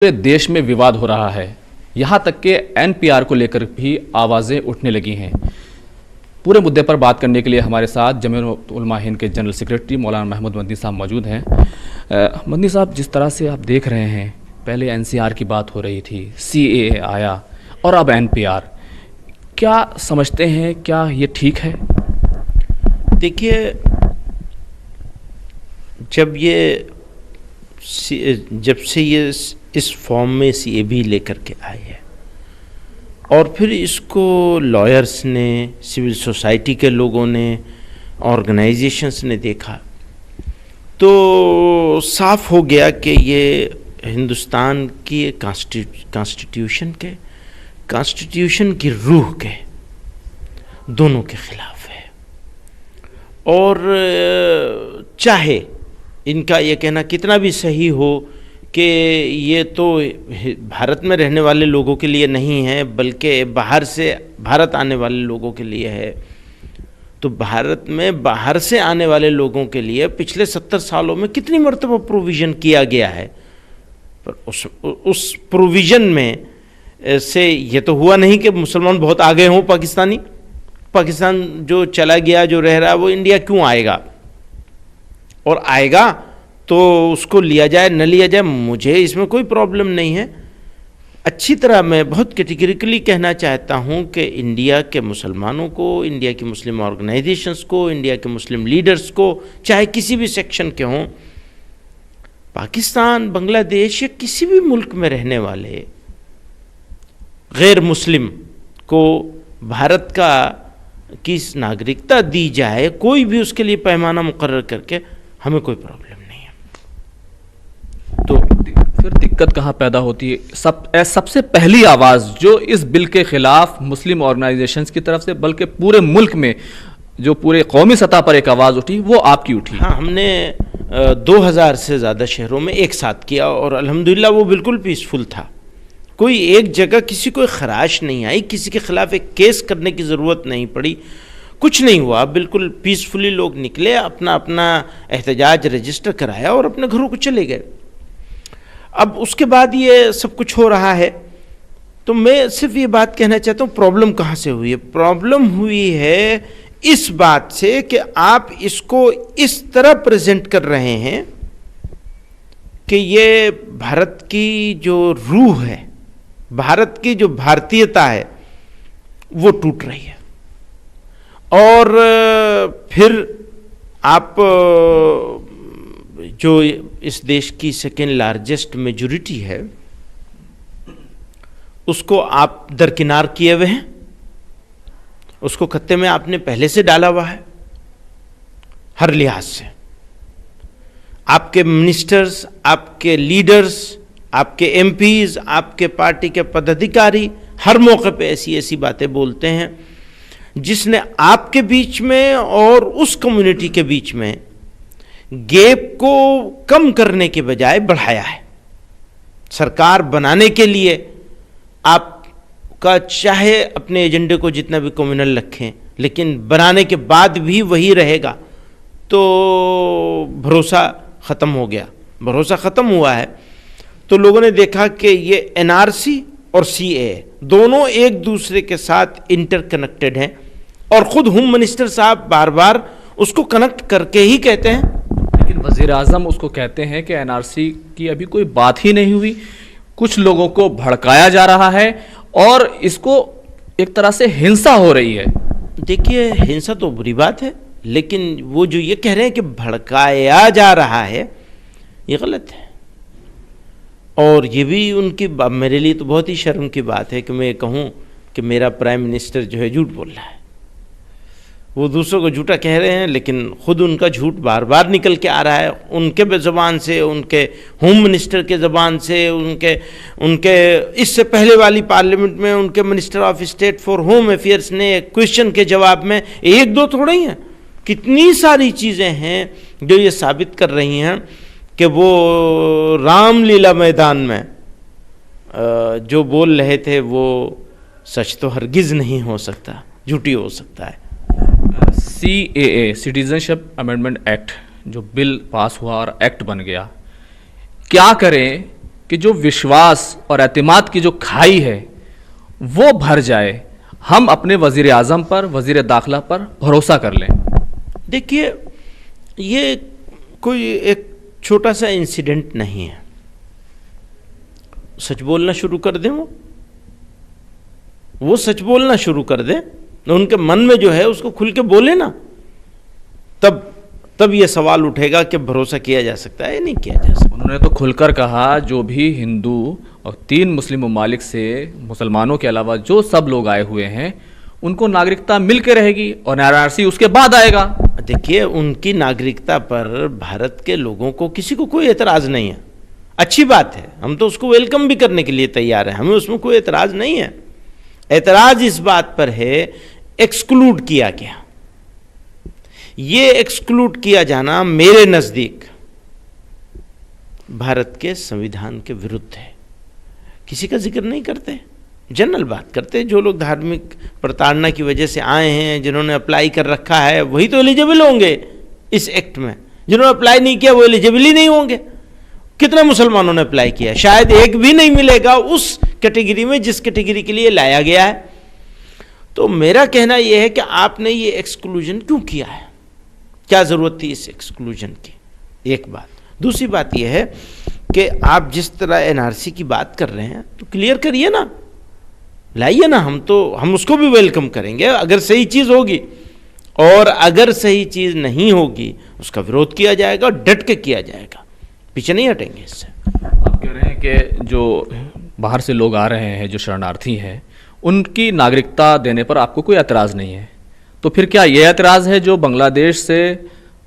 पूरे देश में विवाद हो रहा है। यहाँ तक कि एनपीआर को लेकर भी आवाज़ें उठने लगी हैं। पूरे मुद्दे पर बात करने के लिए हमारे साथ जमीयत उलमा हिंद के जनरल सेक्रेटरी मौलाना महमूद मदनी साहब मौजूद हैं। मदनी साहब, जिस तरह से आप देख रहे हैं, पहले एनसीआर की बात हो रही थी, सीएए आया और अब एनपीआर, क्या समझते हैं, क्या ये ठीक है? देखिए, जब से ये इस फॉर्म में सीएबी लेकर के आए हैं और फिर इसको लॉयर्स ने, सिविल सोसाइटी के लोगों ने, ऑर्गेनाइजेशंस ने देखा तो साफ हो गया कि ये हिंदुस्तान की कॉन्स्टिट्यूशन की रूह के दोनों के खिलाफ है। और चाहे इनका ये कहना कितना भी सही हो कि ये तो भारत में रहने वाले लोगों के लिए नहीं है बल्कि भारत आने वाले लोगों के लिए है, तो भारत में बाहर से आने वाले लोगों के लिए पिछले 70 सालों में कितनी मरतबा प्रोविज़न किया गया है। पर उस प्रोविज़न में से ये तो हुआ नहीं कि मुसलमान बहुत आगे हों। पाकिस्तान जो चला गया, जो रह रहा है, वो इंडिया क्यों आएगा? और आएगा तो उसको लिया जाए न लिया जाए, मुझे इसमें कोई प्रॉब्लम नहीं है। अच्छी तरह मैं बहुत कैटेगरिकली कहना चाहता हूँ कि इंडिया के मुसलमानों को, इंडिया की मुस्लिम ऑर्गेनाइजेशंस को, इंडिया के मुस्लिम लीडर्स को, चाहे किसी भी सेक्शन के हों, पाकिस्तान, बांग्लादेश या किसी भी मुल्क में रहने वाले गैर मुस्लिम को भारत की नागरिकता दी जाए, कोई भी उसके लिए पैमाना मुकर्रर करके, हमें कोई प्रॉब्लम नहीं है। तो फिर दिक्कत कहाँ पैदा होती है? सबसे पहली आवाज़ जो इस बिल के खिलाफ मुस्लिम ऑर्गेनाइजेशंस की तरफ से, बल्कि पूरे मुल्क में जो पूरे कौमी सतह पर एक आवाज़ उठी, वो आपकी उठी। हाँ, हमने 2000 से ज़्यादा शहरों में एक साथ किया और अल्हम्दुलिल्लाह वो बिल्कुल पीसफुल था। कोई एक जगह किसी को खराश नहीं आई, किसी के खिलाफ एक केस करने की ज़रूरत नहीं पड़ी, कुछ नहीं हुआ। बिल्कुल पीसफुली लोग निकले, अपना अपना एहतजाज रजिस्टर कराया और अपने घरों को चले गए। अब उसके बाद ये सब कुछ हो रहा है, तो मैं सिर्फ ये बात कहना चाहता हूँ, प्रॉब्लम कहाँ से हुई है? प्रॉब्लम हुई है इस बात से कि आप इसको इस तरह प्रेजेंट कर रहे हैं कि ये भारत की जो रूह है, भारत की जो भारतीयता है, वो टूट रही है। और फिर आप जो इस देश की सेकेंड लार्जेस्ट मेजॉरिटी है, उसको आप दरकिनार किए हुए हैं, उसको खत्ते में आपने पहले से डाला हुआ है हर लिहाज से। आपके मिनिस्टर्स, आपके लीडर्स, आपके एमपीज, आपके पार्टी के पदाधिकारी हर मौके पे ऐसी ऐसी बातें बोलते हैं जिसने आपके बीच में और उस कम्युनिटी के बीच में गैप को कम करने के बजाय बढ़ाया है। सरकार बनाने के लिए आपका चाहे अपने एजेंडे को जितना भी कम्युनल रखें, लेकिन बनाने के बाद भी वही रहेगा, तो भरोसा ख़त्म हो गया। भरोसा ख़त्म हुआ है तो लोगों ने देखा कि ये एनआरसी और सीएए दोनों एक दूसरे के साथ इंटरकनेक्टेड हैं और ख़ुद होम मिनिस्टर साहब बार बार उसको कनेक्ट करके ही कहते हैं। लेकिन वज़ीर आज़म उसको कहते हैं कि एनआरसी की अभी कोई बात ही नहीं हुई, कुछ लोगों को भड़काया जा रहा है और इसको एक तरह से हिंसा हो रही है। देखिए, हिंसा तो बुरी बात है, लेकिन वो जो ये कह रहे हैं कि भड़काया जा रहा है, ये गलत है। और ये भी उनकी, मेरे लिए तो बहुत ही शर्म की बात है कि मैं कहूँ कि मेरा प्राइम मिनिस्टर जो है झूठ बोल रहा है। वो दूसरों को झूठा कह रहे हैं, लेकिन खुद उनका झूठ बार बार निकल के आ रहा है, उनके ज़बान से, उनके होम मिनिस्टर के ज़बान से, उनके इससे पहले वाली पार्लियामेंट में उनके minister of state for home affairs ने क्वेश्चन के जवाब में, एक दो थोड़ा ही हैं, कितनी सारी चीज़ें हैं जो ये साबित कर रही हैं कि वो रामलीला मैदान में जो बोल रहे थे वो सच तो हरगिज़ नहीं हो सकता, झूठी हो सकता है। सीएए, सिटीजनशिप अमेंडमेंट एक्ट, जो बिल पास हुआ और एक्ट बन गया, क्या करें कि जो विश्वास और एतमाद की जो खाई है वो भर जाए, हम अपने वज़ीर आज़म पर, वज़ीर दाखिला पर भरोसा कर लें? देखिए, ये कोई एक छोटा सा इंसिडेंट नहीं है। सच बोलना शुरू कर दें, वो सच बोलना शुरू कर दें, उनके मन में जो है उसको खुल के बोले ना, तब ये सवाल उठेगा कि भरोसा किया जा सकता है, नहीं किया जा सकता। उन्होंने तो खुलकर कहा, जो भी हिंदू और 3 मुस्लिम ममालिक से, मुसलमानों के अलावा जो सब लोग आए हुए हैं, उनको नागरिकता मिल के रहेगी और NRC उसके बाद आएगा। देखिए, उनकी नागरिकता पर भारत के लोगों को, किसी को कोई एतराज़ नहीं है, अच्छी बात है, हम तो उसको वेलकम भी करने के लिए तैयार हैं, हमें उसमें कोई एतराज़ नहीं है। एतराज़ इस बात पर है, एक्सक्लूड किया गया। ये एक्सक्लूड किया जाना मेरे नज़दीक भारत के संविधान के विरुद्ध है। किसी का जिक्र नहीं करते, जनरल बात करते। जो लोग धार्मिक प्रताड़ना की वजह से आए हैं, जिन्होंने अप्लाई कर रखा है, वही तो एलिजिबल होंगे इस एक्ट में। जिन्होंने अप्लाई नहीं किया वो एलिजिबल ही नहीं होंगे। कितने मुसलमानों ने अप्लाई किया? शायद एक भी नहीं मिलेगा उस कैटेगरी में जिस कैटेगरी के लिए लाया गया है। तो मेरा कहना यह है कि आपने ये एक्सक्लूजन क्यों किया है, क्या ज़रूरत थी इस एक्सक्लूजन की? एक बात। दूसरी बात यह है कि आप जिस तरह NRC की बात कर रहे हैं तो क्लियर करिए ना, लाइए ना, हम उसको भी वेलकम करेंगे अगर सही चीज़ होगी, और अगर सही चीज़ नहीं होगी उसका विरोध किया जाएगा और डट के किया जाएगा, पीछे नहीं हटेंगे इससे। आप कह रहे हैं कि जो बाहर से लोग आ रहे हैं, जो शरणार्थी हैं, उनकी नागरिकता देने पर आपको कोई एतराज़ नहीं है, तो फिर क्या ये एतराज़ है जो बांग्लादेश से,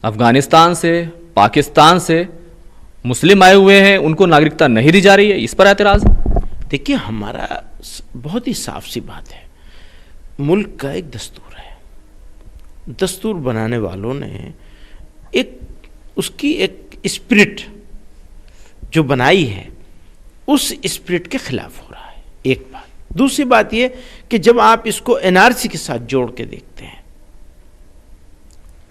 अफ़गानिस्तान से, पाकिस्तान से मुस्लिम आए हुए हैं, उनको नागरिकता नहीं दी जा रही है, इस पर एतराज़? देखिए, हमारा बहुत ही साफ सी बात है, मुल्क का एक दस्तूर है, दस्तूर बनाने वालों ने उसकी एक स्पिरिट जो बनाई है, उस स्पिरिट के खिलाफ हो रहा है, एक बात। दूसरी बात यह कि जब आप इसको NRC के साथ जोड़ के देखते हैं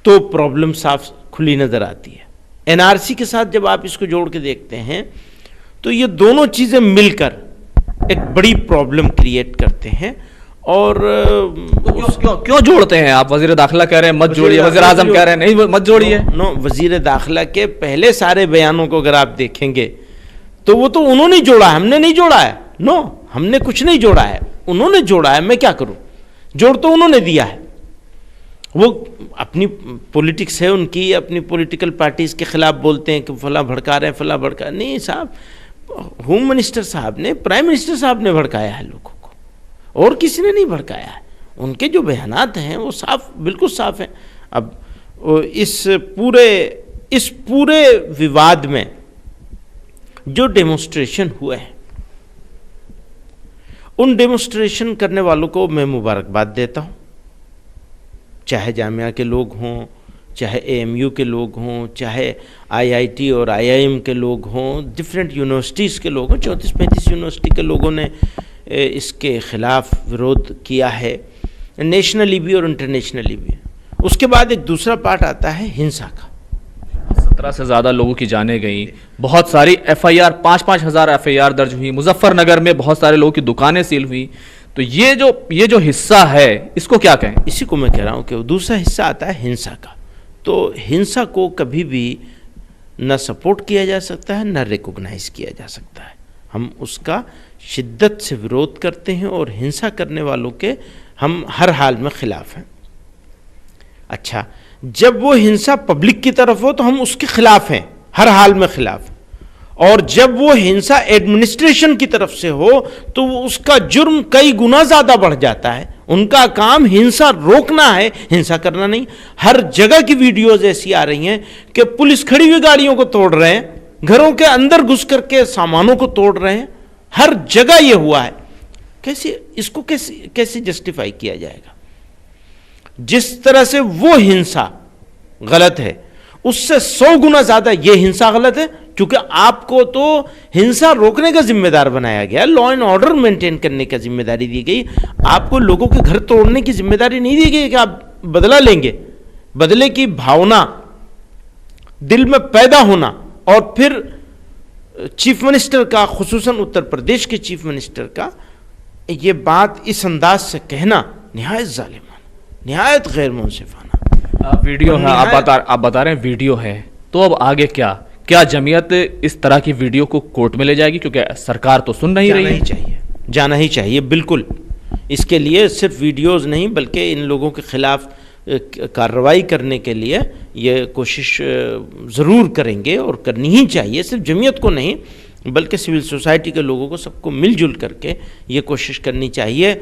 तो प्रॉब्लम साफ खुली नजर आती है। NRC के साथ जब आप इसको जोड़ के देखते हैं तो ये दोनों चीज़ें मिलकर एक बड़ी प्रॉब्लम क्रिएट करते हैं। और क्यों जोड़ते हैं आप? वज़ीर दाखिला कह रहे हैं मत जोड़िए, वज़ीर आज़म कह रहे हैं नहीं मत जोड़िए। नो, वज़ीर दाखिला के पहले सारे बयानों को अगर आप देखेंगे तो वो तो उन्होंने जोड़ा है, हमने नहीं जोड़ा है। नो, हमने कुछ नहीं जोड़ा है, उन्होंने जोड़ा है, मैं क्या करूं? जोड़ तो उन्होंने दिया है। वो अपनी पॉलिटिक्स है उनकी, अपनी पॉलिटिकल पार्टीज के खिलाफ बोलते हैं कि फला भड़का रहे हैं, फला भड़का नहीं। साहब, होम मिनिस्टर साहब ने, प्राइम मिनिस्टर साहब ने भड़काया है लोगों को, और किसी ने नहीं भड़काया है। उनके जो बयानात हैं वो साफ, बिल्कुल साफ हैं। अब इस पूरे विवाद में जो डेमोन्स्ट्रेशन हुए हैं, उन डेमोन्स्ट्रेशन करने वालों को मैं मुबारकबाद देता हूं, चाहे जामिया के लोग हों, चाहे AMU के लोग हों, चाहे IIT और IIM के लोग हों, डिफरेंट यूनिवर्सिटीज़ के लोग हों। 34-35 यूनिवर्सिटी के लोगों ने इसके ख़िलाफ़ विरोध किया है, नेशनली भी और इंटरनेशनली भी। उसके बाद एक दूसरा पार्ट आता है हिंसा का। 17 से ज़्यादा लोगों की जानें गई, बहुत सारी FIR, 5-5 हज़ार FIR दर्ज हुई, मुजफ्फरनगर में बहुत सारे लोगों की दुकानें सील हुई। तो ये जो हिस्सा है, इसको क्या कहें? इसी को मैं कह रहा हूँ कि दूसरा हिस्सा आता है हिंसा का। तो हिंसा को कभी भी न सपोर्ट किया जा सकता है, न रिकॉग्नाइज किया जा सकता है। हम उसका शिद्दत से विरोध करते हैं और हिंसा करने वालों के हम हर हाल में खिलाफ हैं। अच्छा, जब वो हिंसा पब्लिक की तरफ हो तो हम उसके खिलाफ हैं, हर हाल में खिलाफ। और जब वो हिंसा एडमिनिस्ट्रेशन की तरफ से हो तो वो उसका जुर्म कई गुना ज़्यादा बढ़ जाता है। उनका काम हिंसा रोकना है, हिंसा करना नहीं। हर जगह की वीडियोज ऐसी आ रही हैं कि पुलिस खड़ी हुई गाड़ियों को तोड़ रहे हैं, घरों के अंदर घुस करके सामानों को तोड़ रहे हैं, हर जगह ये हुआ है। इसको कैसे जस्टिफाई किया जाएगा? जिस तरह से वो हिंसा गलत है, उससे 100 गुना ज्यादा ये हिंसा गलत है, क्योंकि आपको तो हिंसा रोकने का जिम्मेदार बनाया गया, लॉ एंड ऑर्डर मेंटेन करने की जिम्मेदारी दी गई। आपको लोगों के घर तोड़ने की जिम्मेदारी नहीं दी गई कि आप बदला लेंगे। बदले की भावना दिल में पैदा होना और फिर चीफ मिनिस्टर का, खुसूसन उत्तर प्रदेश के चीफ मिनिस्टर का ये बात इस अंदाज से कहना निहायत जालिमाना, निहायत गैर मुंसिफाना। वीडियो है, आप बता रहे हैं वीडियो है, तो अब आगे क्या जमीयत इस तरह की वीडियो को कोर्ट में ले जाएगी? क्योंकि सरकार तो सुन नहीं रही है। जाना ही चाहिए बिल्कुल। इसके लिए सिर्फ वीडियोस नहीं बल्कि इन लोगों के खिलाफ कार्रवाई करने के लिए ये कोशिश ज़रूर करेंगे और करनी ही चाहिए। सिर्फ जमीयत को नहीं बल्कि सिविल सोसाइटी के लोगों को, सबको मिलजुल करके ये कोशिश करनी चाहिए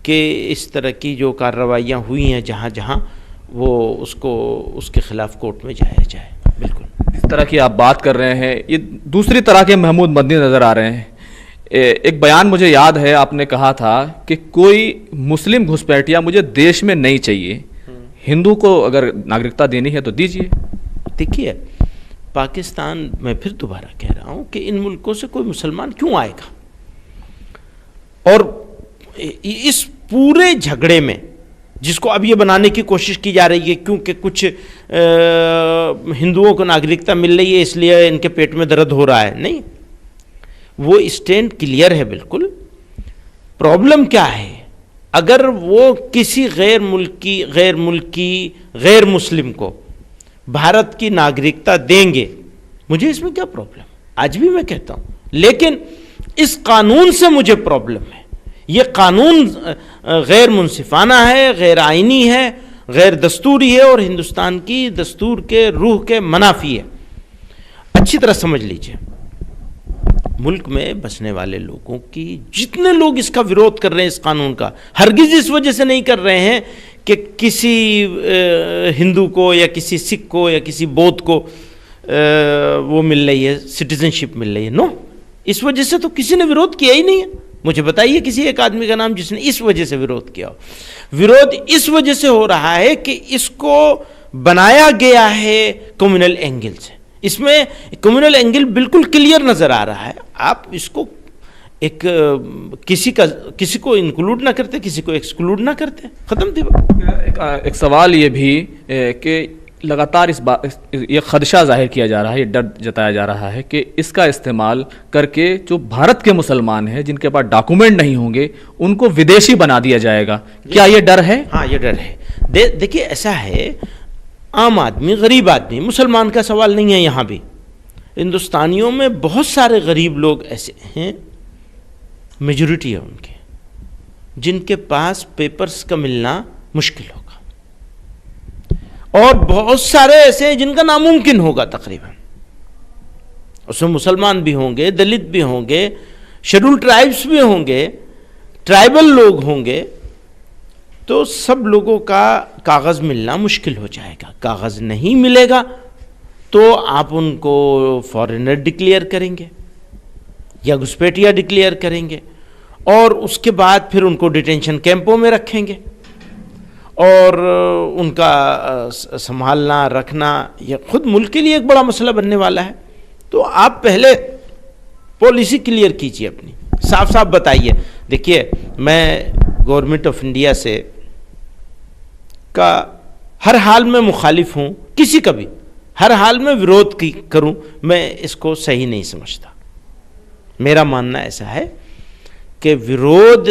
कि इस तरह की जो कार्रवाइयाँ हुई हैं जहाँ जहाँ, वो उसके ख़िलाफ़ कोर्ट में जाया जाए। बिल्कुल इस तरह की आप बात कर रहे हैं, ये दूसरी तरह के महमूद मदनी नज़र आ रहे हैं। एक बयान मुझे याद है, आपने कहा था कि कोई मुस्लिम घुसपैठिया मुझे देश में नहीं चाहिए, हिंदू को अगर नागरिकता देनी है तो दीजिए। देखिए, पाकिस्तान, मैं फिर दोबारा कह रहा हूँ कि इन मुल्कों से कोई मुसलमान क्यों आएगा? और इस पूरे झगड़े में जिसको अब ये बनाने की कोशिश की जा रही है क्योंकि कुछ हिंदुओं को नागरिकता मिल रही है इसलिए इनके पेट में दर्द हो रहा है, नहीं, वो स्टैंड क्लियर है बिल्कुल। प्रॉब्लम क्या है? अगर वो किसी गैर मुल्की गैर मुस्लिम को भारत की नागरिकता देंगे, मुझे इसमें क्या प्रॉब्लम? आज भी मैं कहता हूं, लेकिन इस कानून से मुझे प्रॉब्लम है। ये कानून गैर मुंसिफाना है, गैर आईनी है, गैर दस्तूरी है और हिंदुस्तान की दस्तूर के रूह के मनाफी है। अच्छी तरह समझ लीजिए, मुल्क में बसने वाले लोगों की, जितने लोग इसका विरोध कर रहे हैं इस कानून का, हरगिज इस वजह से नहीं कर रहे हैं कि किसी हिंदू को या किसी सिख को या किसी बौद्ध को वो मिल रही है, सिटीजनशिप मिल रही है। नो, इस वजह से तो किसी ने विरोध किया ही नहीं है। मुझे बताइए किसी एक आदमी का नाम जिसने इस वजह से विरोध किया हो। विरोध इस वजह से हो रहा है कि इसको बनाया गया है कम्युनल एंगल से। इसमें कम्युनल एंगल बिल्कुल क्लियर नजर आ रहा है। आप इसको एक किसी को इंक्लूड ना करते, किसी को एक्सक्लूड ना करते, खत्म थी बात। एक सवाल ये भी कि लगातार ये खदशा जाहिर किया जा रहा है, ये डर जताया जा रहा है कि इसका इस्तेमाल करके जो भारत के मुसलमान हैं जिनके पास डॉक्यूमेंट नहीं होंगे उनको विदेशी बना दिया जाएगा। क्या ये डर है? हाँ, ये डर है। देखिए, ऐसा है, आम आदमी, गरीब आदमी, मुसलमान का सवाल नहीं है। यहाँ भी हिंदुस्तानियों में बहुत सारे गरीब लोग ऐसे हैं, मेजॉरिटी है उनके, जिनके पास पेपर्स का मिलना मुश्किल होगा, और बहुत सारे ऐसे हैं जिनका नामुमकिन होगा तकरीबन। उसमें मुसलमान भी होंगे, दलित भी होंगे, शेड्यूल ट्राइब्स भी होंगे, ट्राइबल लोग होंगे। तो सब लोगों का कागज़ मिलना मुश्किल हो जाएगा। कागज़ नहीं मिलेगा तो आप उनको फॉरेनर डिक्लेयर करेंगे या घुसपैठिया डिक्लेयर करेंगे, और उसके बाद फिर उनको डिटेंशन कैंपों में रखेंगे, और उनका संभालना रखना ये खुद मुल्क के लिए एक बड़ा मसला बनने वाला है। तो आप पहले पॉलिसी क्लियर कीजिए अपनी, साफ साफ बताइए। देखिए, मैं गवर्नमेंट ऑफ इंडिया से का हर हाल में मुखालिफ हूँ, किसी का भी हर हाल में विरोध करूँ, मैं इसको सही नहीं समझता। मेरा मानना ऐसा है कि विरोध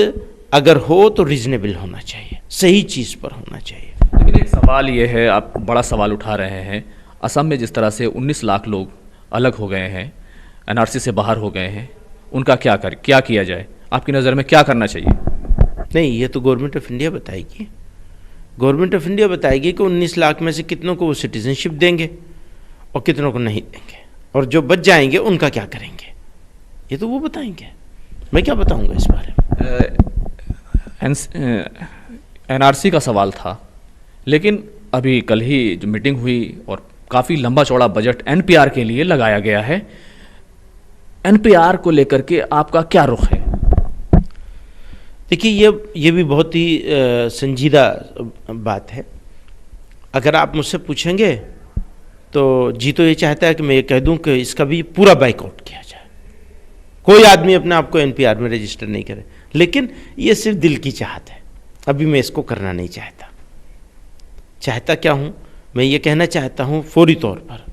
अगर हो तो रीजनेबल होना चाहिए, सही चीज़ पर होना चाहिए। लेकिन एक सवाल ये है, आप बड़ा सवाल उठा रहे हैं, असम में जिस तरह से 19 लाख लोग अलग हो गए हैं, एनआरसी से बाहर हो गए हैं, उनका क्या किया जाए? आपकी नज़र में क्या करना चाहिए? नहीं, ये तो गवर्नमेंट ऑफ इंडिया बताएगी। गवर्नमेंट ऑफ इंडिया बताएगी कि 19 लाख में से कितनों को वो सिटीजनशिप देंगे और कितनों को नहीं देंगे, और जो बच जाएंगे उनका क्या करेंगे, ये तो वो बताएंगे। मैं क्या बताऊंगा इस बारे में? एनआरसी का सवाल था, लेकिन अभी कल ही जो मीटिंग हुई और काफ़ी लंबा चौड़ा बजट एनपीआर के लिए लगाया गया है। एनपीआर को लेकर के आपका क्या रुख है? देखिए, ये भी बहुत ही संजीदा बात है। अगर आप मुझसे पूछेंगे तो जी तो ये चाहता है कि मैं ये कह दूं कि इसका भी पूरा बाइकआउट किया जाए, कोई आदमी अपने आप को एनपीआर में रजिस्टर नहीं करे। लेकिन ये सिर्फ दिल की चाहत है, अभी मैं इसको करना नहीं चाहता। चाहता क्या हूँ? मैं ये कहना चाहता हूँ फौरी तौर पर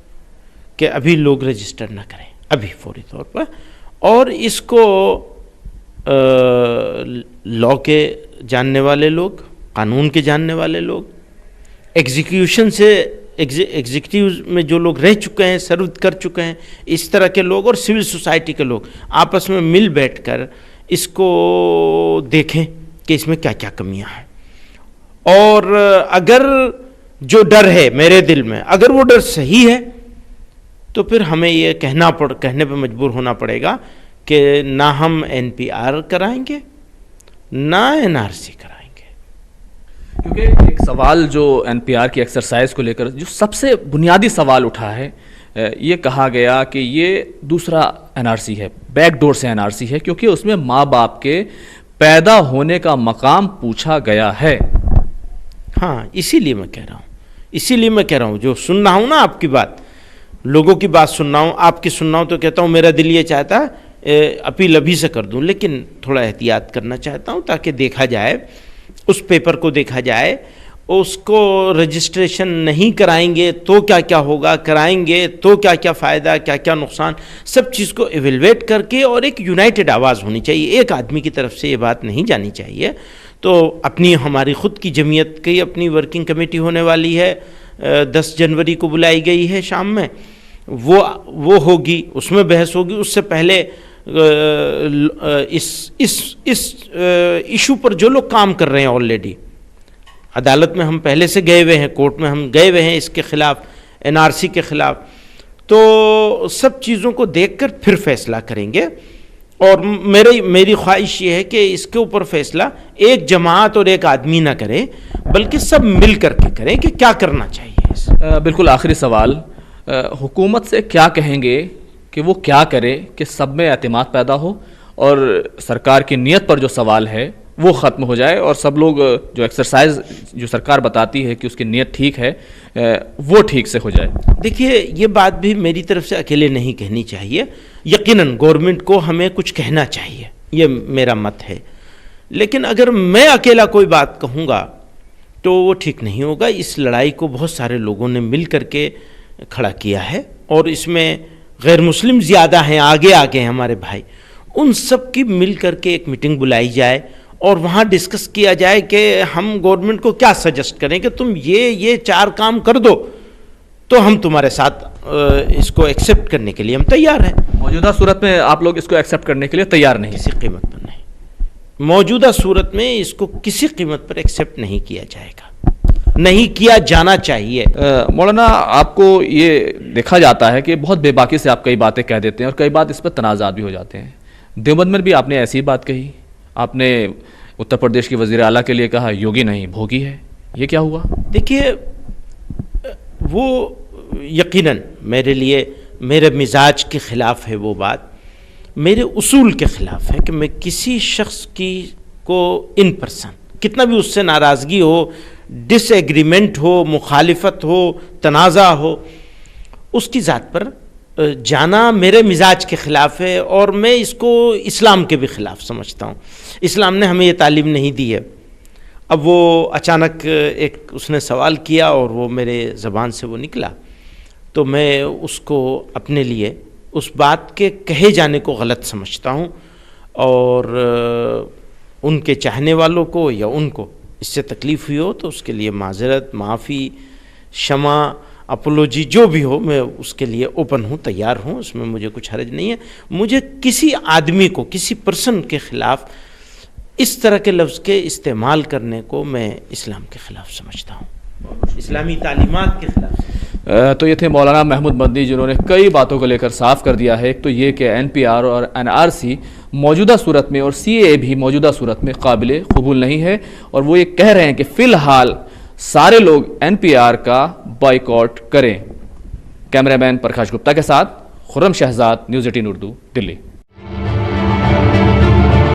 कि अभी लोग रजिस्टर ना करें, अभी फौरी तौर पर। और इसको लॉ के जानने वाले लोग, कानून के जानने वाले लोग, एग्जीक्यूशन से एग्जीक्यूटिव में जो लोग रह चुके हैं, सर्व कर चुके हैं, इस तरह के लोग और सिविल सोसाइटी के लोग आपस में मिल बैठकर इसको देखें कि इसमें क्या क्या कमियां हैं। और अगर जो डर है मेरे दिल में, अगर वो डर सही है तो फिर हमें ये कहने पे मजबूर होना पड़ेगा कि ना हम एनपीआर कराएंगे ना एनआरसी कराएंगे। क्योंकि एक सवाल जो एनपीआर की एक्सरसाइज को लेकर जो सबसे बुनियादी सवाल उठा है, ये कहा गया कि ये दूसरा एनआरसी है, बैकडोर से एनआरसी है, क्योंकि उसमें माँ बाप के पैदा होने का मकाम पूछा गया है। हाँ, इसीलिए मैं कह रहा हूँ, जो सुन रहा हूँ ना आपकी बात, लोगों की बात सुन रहा हूँ, आपकी सुन रहा हूँ, तो कहता हूँ मेरा दिल ये चाहता है अपील अभी से कर दूँ, लेकिन थोड़ा एहतियात करना चाहता हूँ ताकि देखा जाए, उस पेपर को देखा जाए, उसको रजिस्ट्रेशन नहीं कराएंगे तो क्या क्या होगा, कराएंगे तो क्या क्या फ़ायदा, क्या क्या नुकसान, सब चीज़ को एवेलुएट करके, और एक यूनाइटेड आवाज़ होनी चाहिए, एक आदमी की तरफ से ये बात नहीं जानी चाहिए। तो अपनी हमारी ख़ुद की जमीयत की अपनी वर्किंग कमेटी होने वाली है, 10 जनवरी को बुलाई गई है शाम में, वो होगी, उसमें बहस होगी। उससे पहले इस इशू पर जो लोग काम कर रहे हैं ऑलरेडी, अदालत में हम पहले से गए हुए हैं, कोर्ट में हम गए हुए हैं इसके ख़िलाफ़, एनआरसी के ख़िलाफ़, तो सब चीज़ों को देखकर फिर फैसला करेंगे। और मेरी ख्वाहिश ये है कि इसके ऊपर फैसला एक जमात और एक आदमी ना करे, बल्कि सब मिल करके करें कि क्या करना चाहिए। बिल्कुल आखिरी सवाल, हुकूमत से क्या कहेंगे कि वो क्या करे कि सब में एतमाद पैदा हो और सरकार की नीयत पर जो सवाल है वो ख़त्म हो जाए, और सब लोग जो एक्सरसाइज जो सरकार बताती है कि उसकी नीयत ठीक है वो ठीक से हो जाए। देखिए, ये बात भी मेरी तरफ से अकेले नहीं कहनी चाहिए, यकीनन गवर्नमेंट को हमें कुछ कहना चाहिए, ये मेरा मत है। लेकिन अगर मैं अकेला कोई बात कहूँगा तो वो ठीक नहीं होगा। इस लड़ाई को बहुत सारे लोगों ने मिल करके खड़ा किया है, और इसमें गैर मुस्लिम ज़्यादा हैं, आगे हैं हमारे भाई, उन सब की मिल करके एक मीटिंग बुलाई जाए और वहाँ डिस्कस किया जाए कि हम गवर्नमेंट को क्या सजेस्ट करें कि तुम ये 4 काम कर दो तो हम तुम्हारे साथ इसको एक्सेप्ट करने के लिए हम तैयार हैं। मौजूदा सूरत में आप लोग इसको एक्सेप्ट करने के लिए तैयार नहीं? किसी कीमत पर नहीं, मौजूदा सूरत में इसको किसी कीमत पर एक्सेप्ट नहीं किया जाएगा, नहीं किया जाना चाहिए। मौलाना, आपको ये देखा जाता है कि बहुत बेबाकी से आप कई बातें कह देते हैं और कई बात इस पर तनाज़ात भी हो जाते हैं। देवबंद में भी आपने ऐसी बात कही, आपने उत्तर प्रदेश की वज़ीर आला के लिए कहा योगी नहीं भोगी है, ये क्या हुआ? देखिए, वो यकीनन मेरे लिए मेरे मिजाज के ख़िलाफ़ है, वो बात मेरे उसूल के ख़िलाफ़ है कि मैं किसी शख्स को इन पर्सन कितना भी उससे नाराज़गी हो, डिसएग्रीमेंट हो, मुखालिफत हो, तनाज़ा हो, उसकी ज़ात पर जाना मेरे मिजाज के ख़िलाफ़ है, और मैं इसको इस्लाम के भी ख़िलाफ़ समझता हूँ। इस्लाम ने हमें ये तालीम नहीं दी है। अब वो अचानक एक उसने सवाल किया और वो मेरे ज़बान से वो निकला, तो मैं उसको अपने लिए उस बात के कहे जाने को गलत समझता हूँ, और उनके चाहने वालों को या उनको इससे तकलीफ़ हुई हो तो उसके लिए माज़रत, माफ़ी, क्षमा, अपोलॉजी जो भी हो, मैं उसके लिए ओपन हूँ, तैयार हूँ, उसमें मुझे कुछ हर्ज नहीं है। मुझे किसी आदमी को, किसी पर्सन के ख़िलाफ़ इस तरह के लफ्ज़ के इस्तेमाल करने को मैं इस्लाम के ख़िलाफ़ समझता हूँ, इस्लामी तालीमात के ख़िलाफ़। तो ये थे मौलाना महमूद मदनी, जिन्होंने कई बातों को लेकर साफ कर दिया है। एक तो ये कि एनपीआर और एनआरसी मौजूदा सूरत में और सीएए भी मौजूदा सूरत में काबिल कबूल नहीं है, और वो ये कह रहे हैं कि फ़िलहाल सारे लोग एनपीआर का बॉयकॉट करें। कैमरामैन प्रकाश गुप्ता के साथ खुर्रम शहजाद, न्यूज़ 18 उर्दू, दिल्ली।